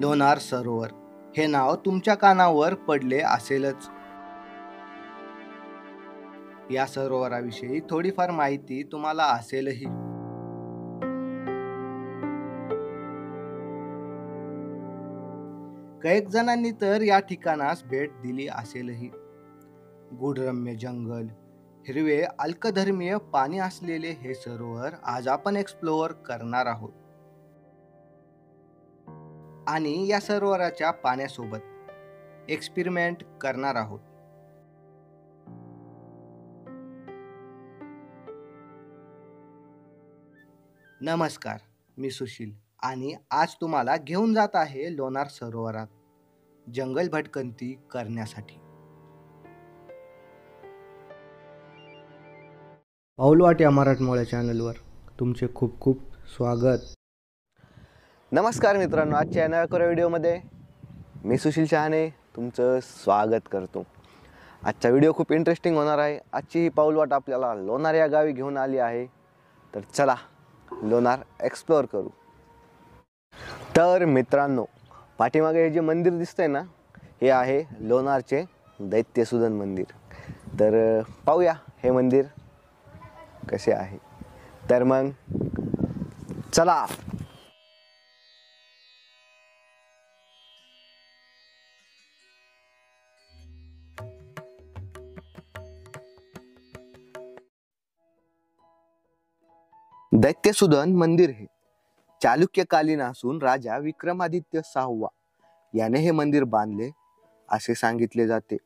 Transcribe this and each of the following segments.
लोणार सरोवर हे नाव तुमच्या कानावर पडले असेलच. या सरोवराविषयी थोडीफार माहिती तुम्हाला असेलही. कैक जणांनी तर या ठिकाणास भेट दिली असेलही. गूढरम्य जंगल, हिरवे अल्कधर्मीय पाणी असलेले हे सरोवर आज आपण एक्सप्लोअर करणार आहोत आणि या सरोवराच्या पाण्यासोबत एक्सपेरिमेंट करणार आहोत. नमस्कार, मी सुशील आणि आज तुम्हाला घेऊन जात आहे लोणार सरोवरात जंगल भटकंती करण्यासाठी. पाऊलवाट या मराठमोळ्या चॅनलवर तुमचे खूप खूप स्वागत. नमस्कार मित्रांनो, आजच्या नव्या व्हिडिओमध्ये मी सुशील शहाणे तुमचं स्वागत करतो. आजचा व्हिडिओ खूप इंटरेस्टिंग होणार आहे. आजची ही पाऊलवाट आपल्याला लोणार या गावी घेऊन आली आहे. तर चला लोणार एक्सप्लोअर करू. तर मित्रांनो, पाठीमागे हे जे मंदिर दिसतंय ना, हे आहे लोणारचे दैत्यसुदन मंदिर. तर पाहूया हे मंदिर कसे आहे. तर मग चला. दैत्यसुदन मंदिर हे चालुक्यकालीन असून राजा विक्रमादित्य 6वा याने हे मंदिर बांधले असे सांगितले जाते.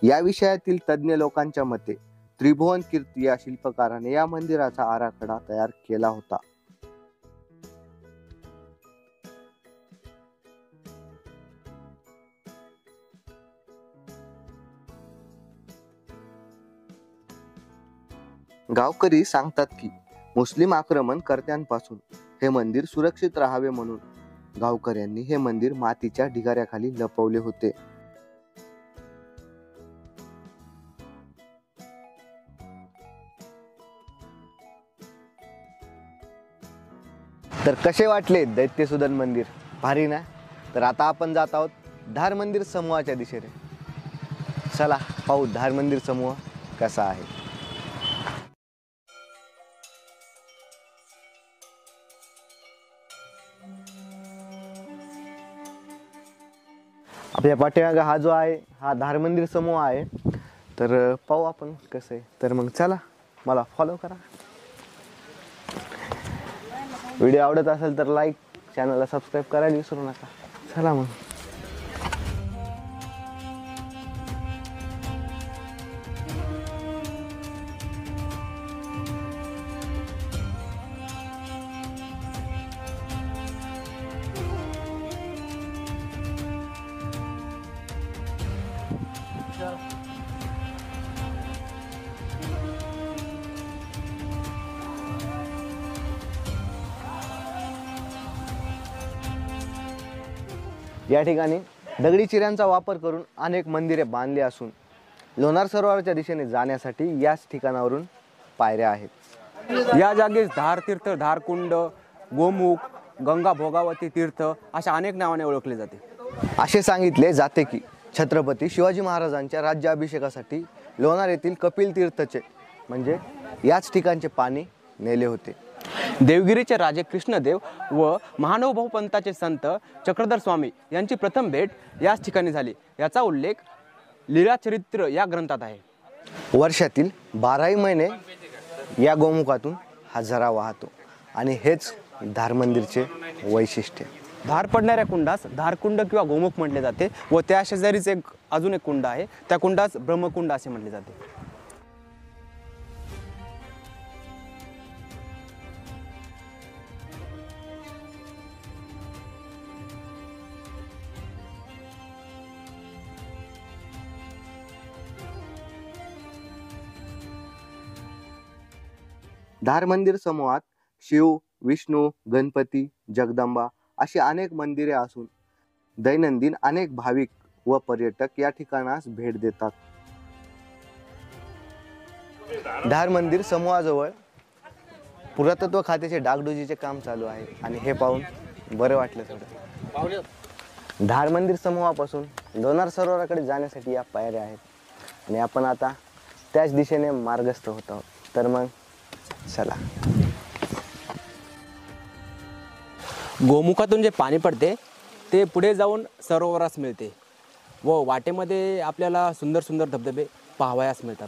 या विषयातील तज्ञ लोकांच्या मते त्रिभुवन कीर्ती या शिल्पकाराने या मंदिराचा आराखडा तयार केला होता. गावकरी सांगतात की मुस्लिम आक्रमणकर्त्यांपासून हे मंदिर सुरक्षित राहावे म्हणून गावकऱ्यांनी हे मंदिर मातीच्या ढिगाऱ्याखाली लपवले होते. तर कसे वाटले दैत्यसुदन मंदिर? भारी ना? तर आता आपण जात आहोत धार मंदिर समूहाच्या दिशेने. चला पाहू धार मंदिर समूह कसा आहे. आपल्या पाठीमागे हा जो आहे हा धार मंदिर समूह आहे. तर पाहू आपण कसं आहे. तर मग चला, मला फॉलो करा. व्हिडिओ आवडत असेल तर लाईक, चॅनलला सबस्क्राईब करायला विसरू नका. चला मग. या ठिकाणी दगडी चिऱ्यांचा वापर करून अनेक मंदिरे बांधली असून लोणार सरोवराच्या दिशेने जाण्यासाठी याच ठिकाणावरून पायऱ्या आहेत. या जागेस धार तीर्थ, धारकुंड, गोमुख, गंगा भोगावती तीर्थ अशा अनेक नावाने ओळखले जाते. असे सांगितले जाते की छत्रपती शिवाजी महाराजांच्या राज्याभिषेकासाठी लोणार येथील कपिल तीर्थचे म्हणजे याच ठिकाणचे पाणी नेले होते. देवगिरीचे राजे कृष्णदेव व महानुभाव पंथाचे संत चक्रधर स्वामी यांची प्रथम भेट याच ठिकाणी झाली. याचा उल्लेख लीलाचरित्र या ग्रंथात आहे. वर्षातील 12ही महिने या गोमुखातून हा झरा वाहतो आणि हेच धार मंदिरचे वैशिष्ट्य. धार पडणाऱ्या कुंडास धारकुंड किंवा गोमुख म्हटले जाते व त्या शेजारीच अजून एक कुंड आहे, त्या कुंडास ब्रह्मकुंड असे म्हटले जाते. धार मंदिर समूहात शिव, विष्णू, गणपती, जगदंबा अशी अनेक मंदिरे असून दैनंदिन अनेक भाविक व पर्यटक या ठिकाणास भेट देतात. धार मंदिर समूहाजवळ पुरातत्व खात्याचे डागडुजीचे काम चालू आहे आणि हे पाहून बरं वाटलं थोडं. धार मंदिर समूहापासून लोणार सरोवराकडे जाण्यासाठी या पायऱ्या आहेत आणि आपण आता त्याच दिशेने मार्गस्थ होत आहोत. तर मग चला. गोमुखातून जे पाणी पडते ते पुढे जाऊन सरोवरास मिळते व वाटेमध्ये आपल्याला सुंदर सुंदर धबधबे पाहावयास मिळतात.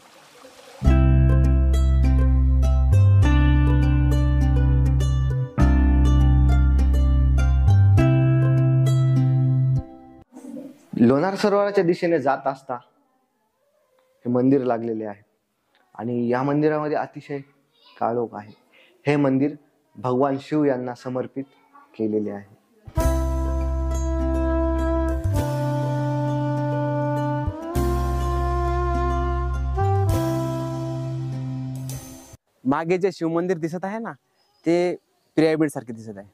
लोणार सरोवराच्या दिशेने जात असता हे मंदिर लागलेले आहे आणि या मंदिरामध्ये अतिशय काळोख आहे. हे मंदिर भगवान शिव यांना समर्पित केलेले आहे. मागे जे शिव मंदिर दिसत आहे ना ते पिरॅमिड सारखे दिसत आहे.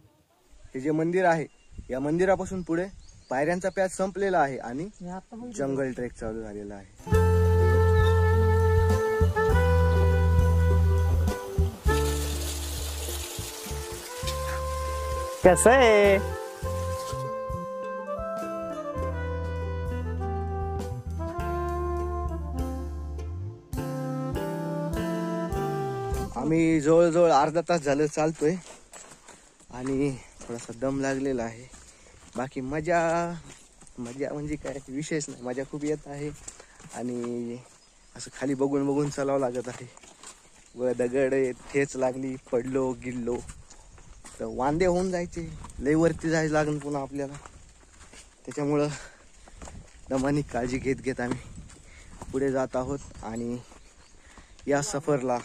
हे जे मंदिर आहे या मंदिरापासून पुढे पायऱ्यांचा पॅच संपलेला आहे आणि जंगल ट्रेक चालू झालेला आहे. कसं आहे आम्ही जवळजवळ अर्धा तास झालं चालतोय आणि थोडासा दम लागलेला आहे. बाकी मजा म्हणजे काय विशेष नाही, मजा खूप येत आहे आणि असं खाली बघून बघून चालावं लागत आहे. व दगड ठेच लागली, पडलो गिळलो तर वांदे होऊन जायचे, लय वरती जायला लागण पुन्हा आपल्याला. त्याच्यामुळं दमानी काळजी घेत घेत आम्ही पुढे जात आहोत आणि या सफरला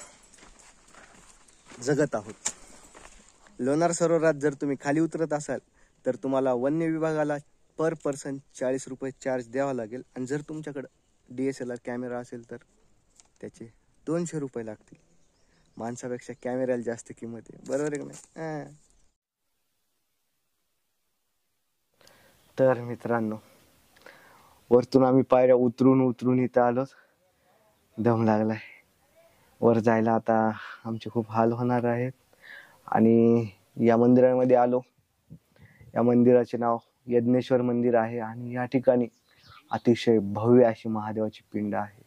जगत आहोत. लोणार सरोवरात जर तुम्ही खाली उतरत असाल तर तुम्हाला वन्य विभागाला पर पर्सन 40 रुपये चार्ज द्यावा लागेल आणि जर तुमच्याकडं DSLR कॅमेरा असेल तर त्याचे 200 रुपये लागतील. माणसापेक्षा कॅमेऱ्याला जास्त किंमत आहे, बरोबर आहे का नाही? तर मित्रांनो, वरतून आम्ही पायऱ्या उतरून इथं आलो. दम लागलाय. वर जायला आता आमचे खूप हाल होणार आहेत आणि या मंदिरामध्ये आलो. या मंदिराचे नाव यज्ञेश्वर मंदिर आहे आणि या ठिकाणी अतिशय भव्य अशी महादेवाची पिंड आहे.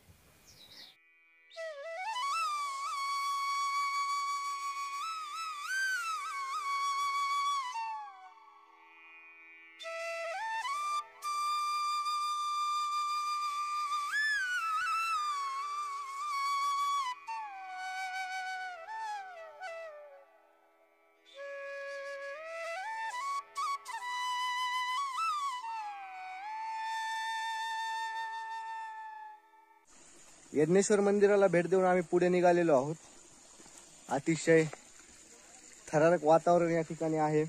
यज्ञेश्वर मंदिराला भेट देऊन आम्ही पुढे निघालेलो आहोत. अतिशय थरारक वातावरण या ठिकाणी आहे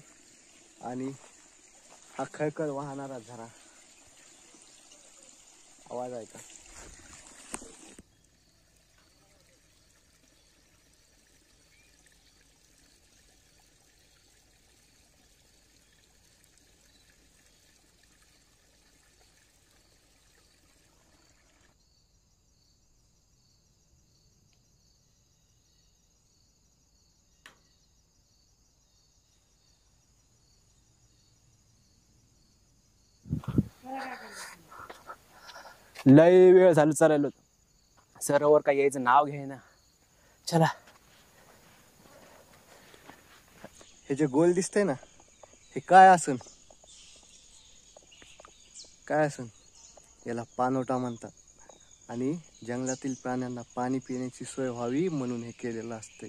आणि हा खळखळ वाहणारा झरा आवाज आहे का? लय वेळ झालं चाललो सरोवर काय यायचं नाव घे ना. चला. हे जे गोल दिसतंय ना हे काय असन याला पाणवठा म्हणतात आणि जंगलातील प्राण्यांना पाणी पिण्याची सोय व्हावी म्हणून हे केलेलं असतंय.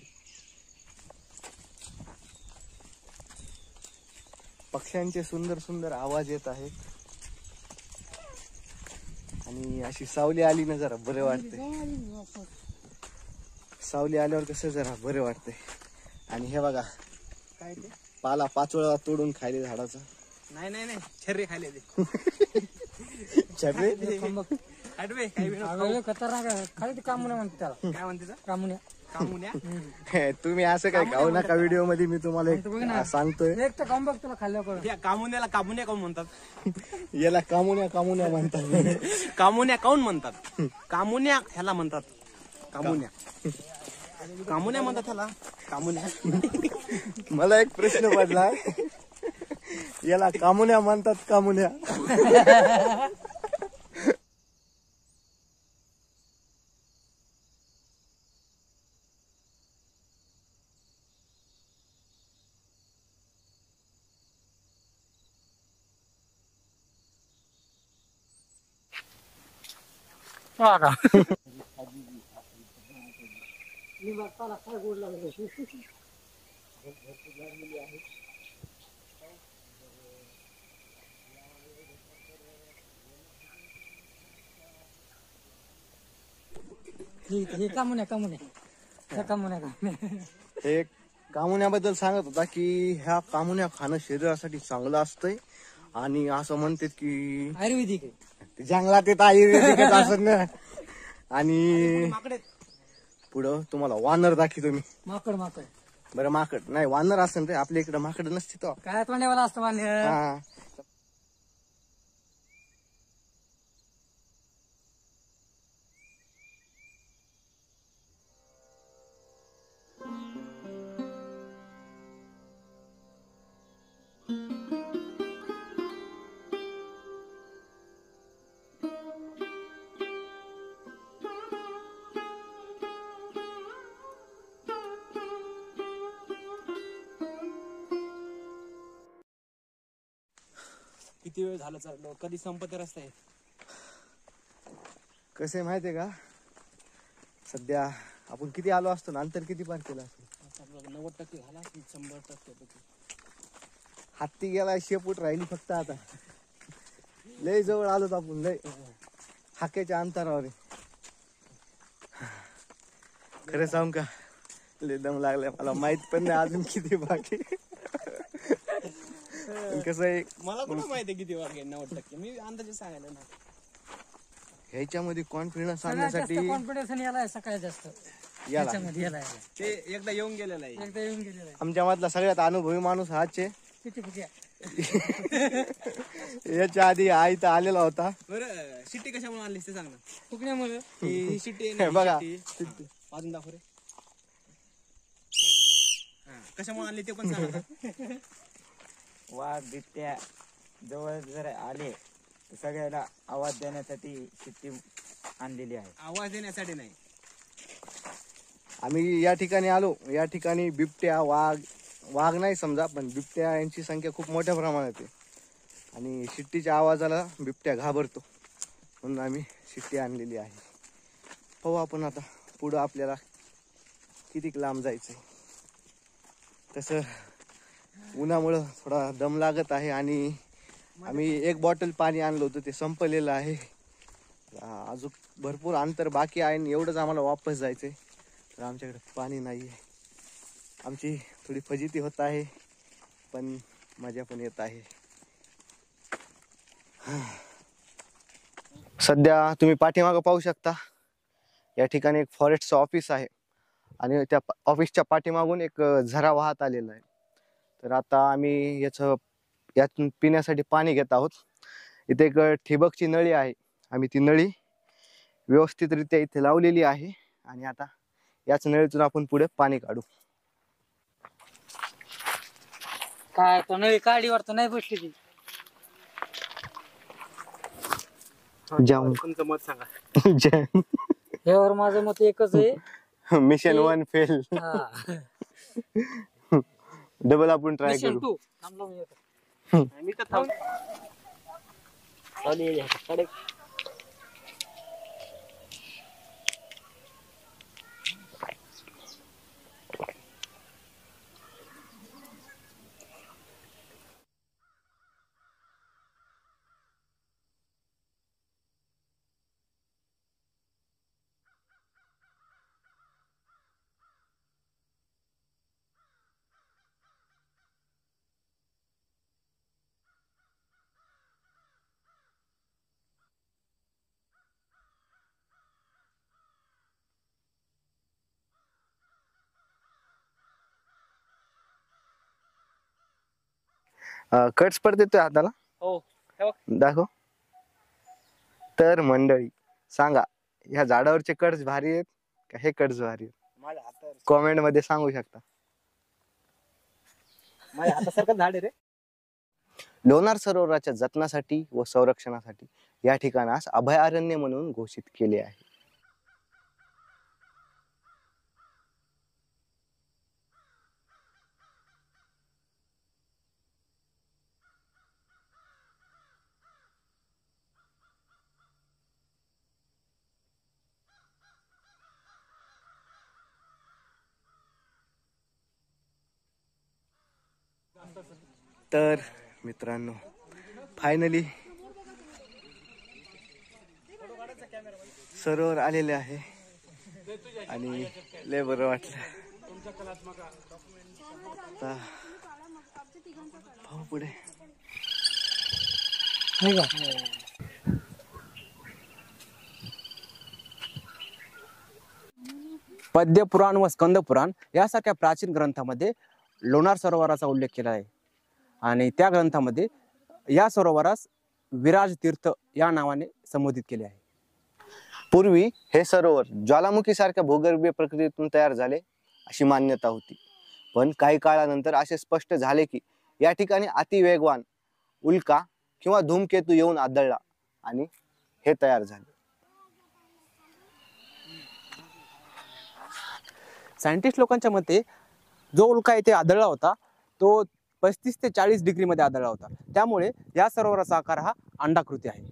पक्ष्यांचे सुंदर सुंदर आवाज येत आहेत आणि अशी सावली आली ना जरा बरं वाटतंय. सावली आल्यावर कसं जरा बरं वाटतंय. आणि हे बघा काय ते पाला पाचोळा तोडून खायले झाडाचा. नाही छर्रे खायले ते. छर्रे तुम्ही असं काय खाऊ नका. व्हिडिओ मध्ये मी तुम्हाला एक सांगतोय. कामुन्याला कामुन्या काऊन म्हणतात? याला कामुन्या म्हणतात. कामुन्या काऊन म्हणतात? कामुन्या ह्याला म्हणतात कामुन्या. कामुन्या म्हणतात त्याला, कामुन्या. मला एक प्रश्न पडला, याला कामुन्या म्हणतात कामुन्या? एक कामुन्याबद्दल सांगत होता की ह्या कामुन्या खाणं शरीरासाठी चांगलं असतंय आणि असं म्हणतात की आयुर्वेदिक ते जंगलात येत आयुर्वेदिकच असत ना. आणि पुढं तुम्हाला वानर दाखवतो मी. माकड माकड बरं माकड नाही, वानर असेल रे, आपल्या इकडे माकड नसते तो. काय तोंड्यावाला असतं वांग. हा किती वेळ झालं चाललो, कधी संपत रस्ता आहे. कसं माहितीये का, सध्या आपण किती आलो असतो ना, अंतर किती पार केलं असतं. 90% झाला, 100%. हत्ती गेला, शेपूट राहिली फक्त आता. लय जवळ आलोत आपण, लय हाक्याच्या अंतरावर आहे. खरं सांगू का, लय दम लागलाय मला, माहित पण नाही अजून किती बाकी. कसं आहे, मला कुठं माहिती किती वागे 90%, मी अंदाजे सांगायला ना. ह्याच्यामध्ये कॉन्फिडन्स आणण्यासाठी कॉन्फिडन्स याला सकाळी जास्त याला त्याच्यामध्ये याला ते एकदा येऊन गेलेलं आहे. एकदा येऊन गेलेला आहे. आमच्या मधला सगळ्यात अनुभवी माणूस हाच आहे. किती किती याच्या आधी आई तर आलेला होता. बरं, शिट्टी कशामुळे आणलीस ते सांग ना. फुकण्यामुळे ही शिट्टी आहे ना, हे ही बघा. शिट्टी. वाजून दाखव रे. हा, कशामुळे आणली ते पण सांग आता. वाघ बिबट्या जवळ जर आले तर सगळ्याला आवाज देण्यासाठी शिट्टी आणलेली आहे. आवाज देण्यासाठी नाही. आम्ही या ठिकाणी आलो, या ठिकाणी बिबट्या, वाघ नाही समजा, पण बिबट्या यांची संख्या खूप मोठ्या प्रमाणात आहे आणि शिट्टीच्या आवाजाला बिबट्या घाबरतो, म्हणून आम्ही शिट्टी आणलेली आहे. पाहू आपण आता पुढं आपल्याला किती लांब जायचंय. तसं उन्हामुळं थोडा दम लागत आहे आणि आम्ही 1 बॉटल पाणी आणलं होतं, ते संपलेलं आहे. अजून भरपूर अंतर बाकी आहे आणि एवढंच आम्हाला वापस जायचंय, तर आमच्याकडे पाणी नाही आहे. आमची थोडी फजिती होत आहे, पण मजा पण येत आहे. सध्या तुम्ही पाठीमागं पाहू शकता, या ठिकाणी एक फॉरेस्टचं ऑफिस आहे आणि त्या ऑफिसच्या पाठीमागून एक झरा वाहत आलेला आहे. तर आता आम्ही यातून पिण्यासाठी पाणी घेत आहोत. इथे एक ठिबकची नळी आहे, आम्ही ती नळी व्यवस्थितरित्या इथे लावलेली आहे आणि आता याच नळीतून आपण पुढे पाणी काढू. काय तो नळी काढीवर तर नाही बसली ती. तुमचं मत सांगा. यावर माझं मत एकच आहे, मिशन 1 फेल. डबल आपण ट्राय मिशन करू. 2 थांबलो मी येतो. मी तर थांब. कट्स पडते तुझ्या हाताला? हो, हे बघ. दाखव. तर मंडळी सांगा, ह्या झाडावरचे कट्स भारी आहेत का हे कट्स भारी आहेत? माझ्या हातावर कॉमेंट मध्ये सांगू शकता. माझ्या हातासारखं झाड आहे रे. लोणार सरोवराच्या जतनासाठी व संरक्षणासाठी या ठिकाणास अभयारण्य म्हणून घोषित केले आहे. तर मित्रांनो, फायनली सरोवर आलेले आहे आणि लय बरं वाटलं. आता पाहू पुढे. पद्यपुराण व स्कंदपुराण यासारख्या प्राचीन ग्रंथामध्ये लोणार सरोवराचा उल्लेख केला आहे आणि त्या ग्रंथामध्ये या सरोवरास विराज तीर्थ या नावाने संबोधित केले आहे. पूर्वी हे सरोवर ज्वालामुखी सारख्या भूगर्भीय प्रक्रियेतून तयार झाले अशी मान्यता होती, पण काही काळानंतर असे स्पष्ट झाले की या ठिकाणी अतिवेगवान उल्का किंवा धूमकेतू येऊन आदळला आणि हे तयार झाले. सायंटिस्ट लोकांच्या मते जो उल्का येथे आदळला होता तो 35 ते 40 डिग्री मध्ये आदळला होता. त्यामुळे या सरोवराचा आकार हा अंडाकृती आहे.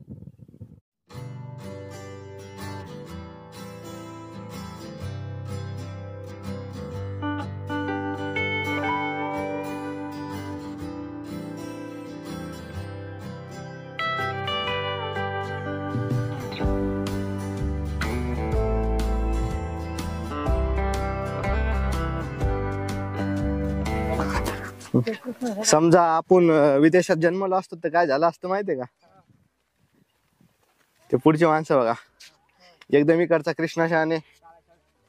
समजा आपण विदेशात जन्मलो असतो तर काय झालं असतं माहितीये का? ते पुढचे माणसं बघा, एकदम इकडचा कृष्णा शहाणे,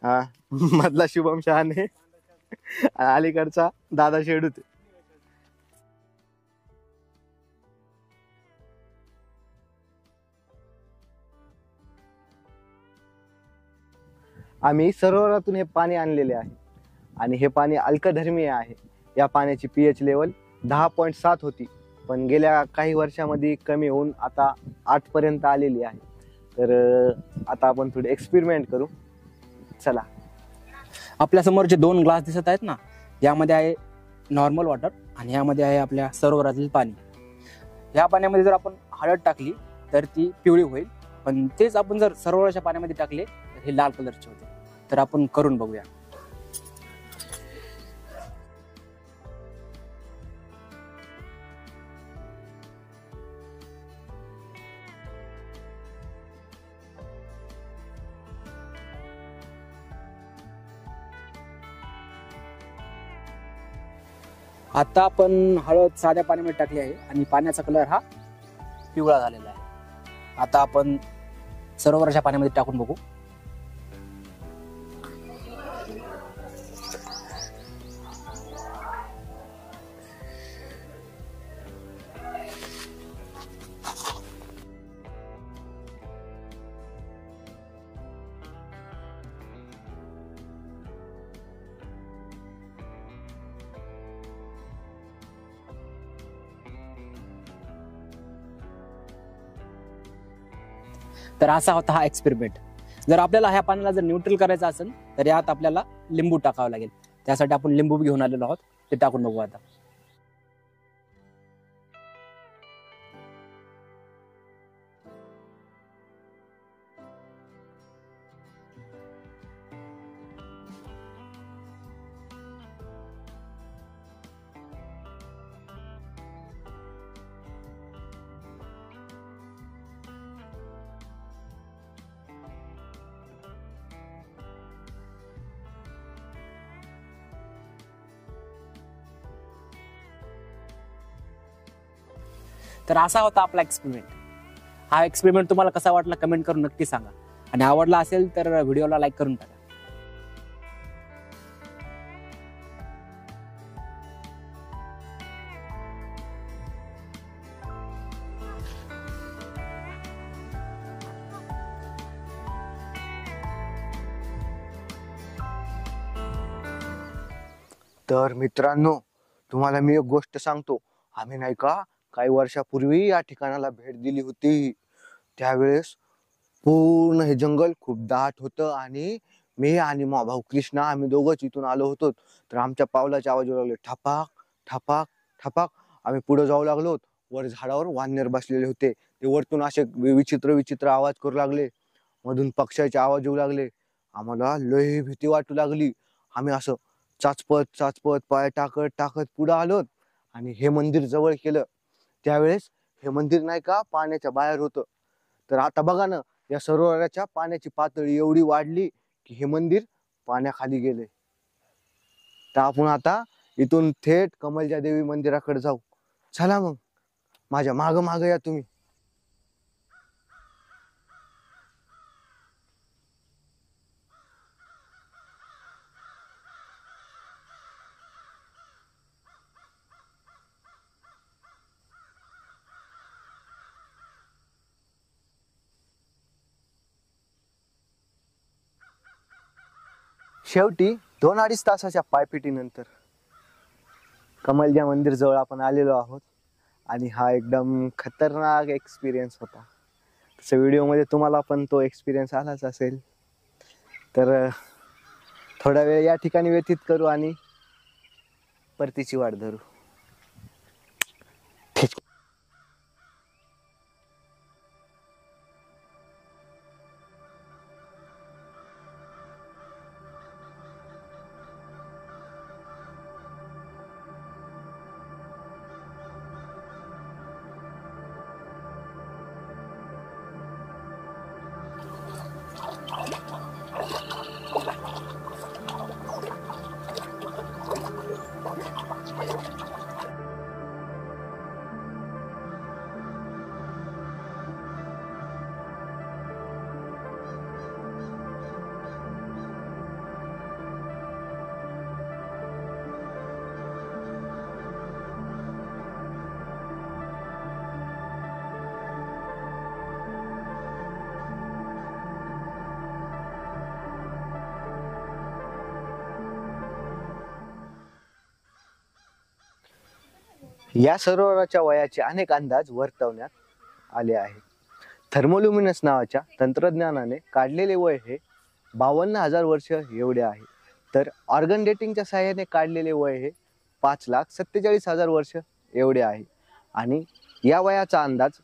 हा मधला शुभम शहाणे, अलीकडचा दादा शेडूते. आम्ही सरोवरातून हे पाणी आणलेले आहे आणि हे पाणी अल्कधर्मीय आहे. या पाण्याची पीएच लेवल 10.7 होती, पण गेल्या काही वर्षामध्ये कमी होऊन आता 8 पर्यंत आलेली आहे. तर आता आपण थोडे एक्सपेरिमेंट करू. चला. आपल्या समोर जे 2 ग्लास दिसत आहेत ना, यामध्ये आहे नॉर्मल वॉटर आणि यामध्ये आहे आपल्या सरोवरातील पाणी. या पाण्यामध्ये जर आपण हळद टाकली तर ती पिवळी होईल, पण तेच आपण जर सरोवराच्या पाण्यामध्ये टाकले तर हे लाल कलरचे होते. तर आपण करून बघूया. आता आपण हळद साध्या पाण्यामध्ये टाकली आहे आणि पाण्याचा कलर हा पिवळा झालेला आहे. आता आपण सरोवराच्या पाण्यामध्ये टाकून बघू. तर असा होता हा एक्सपेरिमेंट. जर आपल्याला ह्या पाण्याला जर न्यूट्रल करायचं असेल तर यात आपल्याला लिंबू टाकावं लागेल. त्यासाठी आपण लिंबू घेऊन आलेलो आहोत, ते टाकून बघू आता. तर असा होता आपला एक्सपेरिमेंट. हा एक्सपेरिमेंट तुम्हाला कसा वाटला कमेंट करून नक्की सांगा आणि आवडला असेल तर व्हिडिओला लाईक करून टाका. तर मित्रांनो, तुम्हाला मी एक गोष्ट सांगतो. आम्ही नाही का काही वर्षापूर्वी या ठिकाणाला भेट दिली होती. त्यावेळेस पूर्ण हे जंगल खूप दाट होतं आणि मी आणि माझा भाऊ कृष्णा आम्ही दोघंच इथून आलो होतो. तर आमच्या पावलाचे आवाज येऊ लागले, ठपाक ठपाक ठपाक. आम्ही पुढे जाऊ लागलो. वर झाडावर वानर बसलेले होते. ते वरतून असे विचित्र विचित्र आवाज करू लागले. मधून पक्ष्याचे आवाज येऊ लागले. आम्हाला लय भीती वाटू लागली. आम्ही असं चाचपत चाचपत पाय टाकत टाकत पुढे आलो आणि हे मंदिर जवळ केलं. त्यावेळेस हे मंदिर नाही का पाण्याच्या बाहेर होतं. तर आता बघा ना, या सरोवराच्या पाण्याची पातळी एवढी वाढली की हे मंदिर पाण्याखाली गेले. तर आपण आता इथून थेट कमलच्या देवी मंदिराकडे जाऊ. चला मग, माझ्या माग माग या तुम्ही. शेवटी 2-2.5 तासाच्या पायपिटीनंतर कमलच्या मंदिर जवळ आपण आलेलो आहोत. आणि हा एकदम खतरनाक एक्सपिरियन्स होता. तसं व्हिडिओमध्ये तुम्हाला पण तो एक्सपिरियन्स आलाच असेल. तर थोडा वेळ या ठिकाणी व्यतीत करू आणि परतीची वाट धरू. या सरोवराच्या वयाचे अनेक अंदाज वर्तवण्यात आले आहेत. थर्मोल्युमिनस नावाच्या तंत्रज्ञानाने काढलेले वय हे 52,000 वर्ष एवढे आहे. तर ऑर्गन डेटिंगच्या सहाय्याने काढलेले वय हे 5,47,000 वर्ष एवढे आहे. आणि या वयाचा अंदाज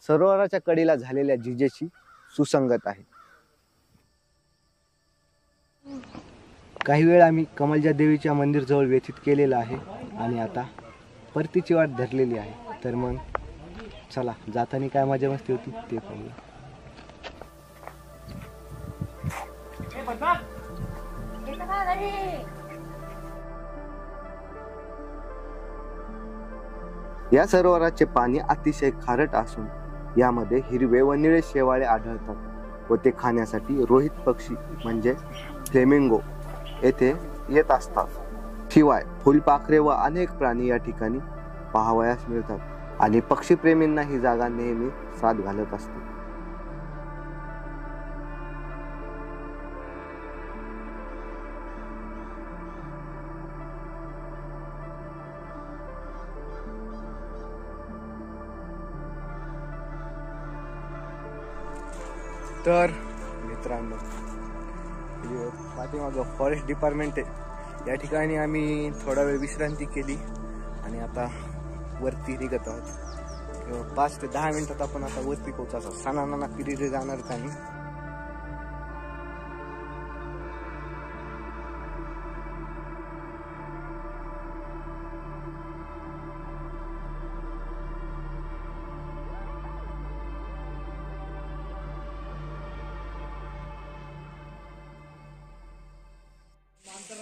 सरोवराच्या कडेला झालेल्या जिजेशी सुसंगत आहे. काही वेळ आम्ही कमलच्या देवीच्या मंदिर जवळ व्यतीत केलेला आहे आणि आता परतीची वाट धरलेली आहे. तर मग चला, जाताना काय मजा मस्ती होती ते पाहूया. या सरोवराचे पाणी अतिशय खारट असून यामध्ये हिरवे व निळे शेवाळे आढळतात व ते खाण्यासाठी रोहित पक्षी म्हणजे फ्लेमिंगो येथे येत असतात. शिवाय फुलपाखरे व अनेक प्राणी या ठिकाणी पाहावयास मिळतात आणि पक्षीप्रेमींना ही जागा नेहमी साथ घालत असते. तर मित्रांनो, पाठीमागं फॉरेस्ट डिपार्टमेंट आहे. या ठिकाणी आम्ही थोडा वेळ विश्रांती केली आणि आता वरती निघत आहोत. 5 ते 10 मिनिटात आपण आता वरती पोहोचायचं. सानाना पिरीरे जाणार आणि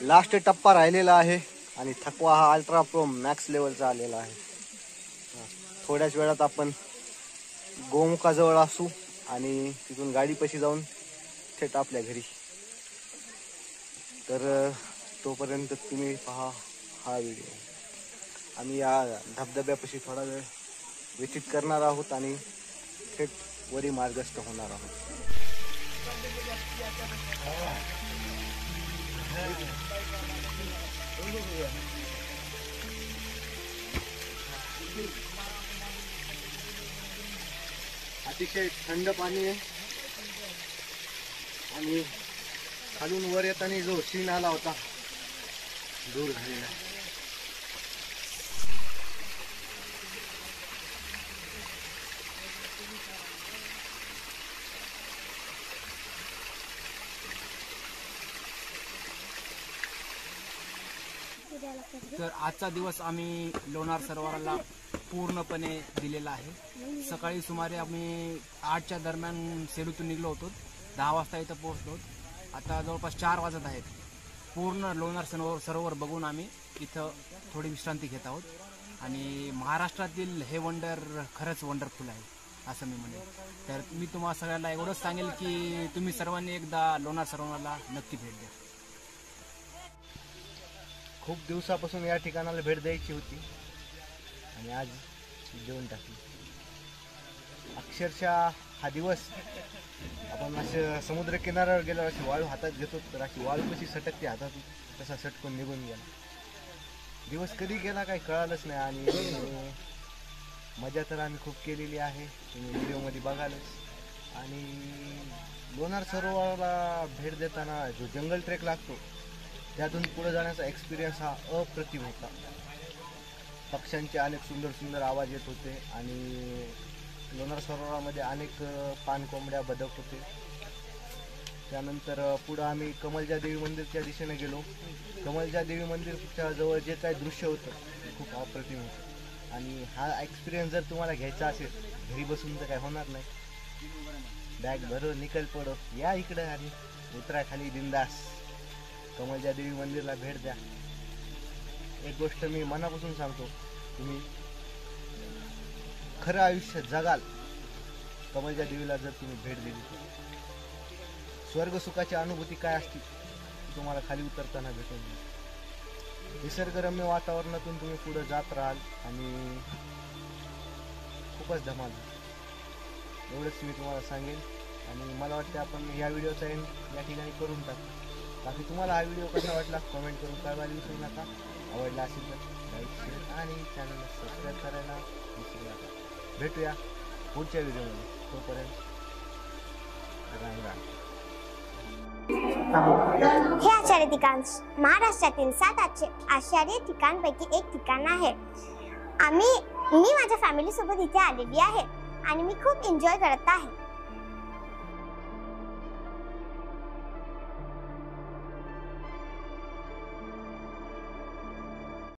लास्ट टप्पा राहिलेला आहे आणि थकवा हा अल्ट्रा प्रो मॅक्स लेवलचा आलेला आहे. थोड्याच वेळात आपण गोमुखाजवळ असू आणि तिथून गाडीपाशी जाऊन थेट आपल्या घरी. तर तोपर्यंत तुम्ही पहा हा व्हिडिओ. आम्ही या धबधब्यापाशी थोडा वेळ व्यतीत करणार आहोत आणि थेट वरी मार्गस्थ होणार आहोत. अतिशय थंड पाणी आहे आणि खालून वर येताना जो सीन आला होता दूर झालेला. तर आजचा दिवस आम्ही लोणार सरोवराला पूर्णपणे दिलेला आहे. सकाळी सुमारे आम्ही 8च्या दरम्यान सेलूतून निघलो होतो. 10 वाजता इथं पोहोचलो. आता जवळपास 4 वाजत आहेत. पूर्ण लोणार सरोवर बघून आम्ही इथं थोडी विश्रांती घेत आहोत. आणि महाराष्ट्रातील हे वंडर खरंच वंडरफुल आहे असं मी म्हणेन. तर मी तुम्हाला सगळ्यांना एवढंच सांगेल की तुम्ही सर्वांनी एकदा लोणार सरोवराला नक्की भेट द्या. खूप दिवसापासून या ठिकाणाला भेट द्यायची होती आणि आज देऊन टाकली. अक्षरशः हा दिवस आपण असं समुद्र किनाऱ्यावर गेल्यावर अशी वाळू हातात घेतो तर अशी वाळू कशी सटकते हातातून तसा सटकून निघून गेला. दिवस कधी गेला काही कळालंच नाही. आणि मजा तर आम्ही खूप केलेली आहे, तुम्ही व्हिडिओमध्ये बघालच. आणि लोणार सरोवराला भेट देताना जो जंगल ट्रेक लागतो त्यातून पुढे जाण्याचा एक्सपिरियन्स हा अप्रतिम होता. पक्ष्यांचे अनेक सुंदर सुंदर आवाज येत होते आणि लोणार सरोवरामध्ये अनेक पाणकोंबड्या, बदक होते. त्यानंतर पुढं आम्ही कमलजा देवी मंदिरच्या दिशेने गेलो. कमलजा देवी मंदिरच्या जवळ जे काही दृश्य होतं ते खूप अप्रतिम होतं. आणि हा एक्सपिरियन्स जर तुम्हाला घ्यायचा असेल घरी बसून तर काय होणार नाही. बॅग भरो निकल पडो, या इकडं आणि उतरा खाली बिंदास. कमलजा देवी मंदिरला भेट द्या. एक गोष्ट मी मनापासून सांगतो, तुम्ही खरं आयुष्य जगाल कमलजा देवीला जर तुम्ही भेट दिली तर. स्वर्ग सुखाची अनुभूती काय असते तुम्हाला खाली उतरताना भेटून जाईल. निसर्गरम्य वातावरणातून तुम्ही पुढे जात राहाल आणि खूपच धमाल. एवढंच मी तुम्हाला सांगेन. आणि मला वाटतं आपण या व्हिडिओचा एंड या ठिकाणी करून टाकू. बाकी तुम्हाला हा व्हिडिओ कसा वाटला कमेंट करून कळवायला विसरू नका. आवडला असेल तर लाईक, शेअर आणि चॅनलला सबस्क्राईब करायला विसरू नका. भेटूया पुढच्या व्हिडिओमध्ये. तोपर्यंत राम राम. हे आश्चर्य ठिकाण महाराष्ट्रातील 7 आश्चर्य ठिकाणपैकी एक ठिकाण आहे. मी माझ्या फॅमिली सोबत इथे आलेली आहे आणि मी खूप एन्जॉय करत आहे.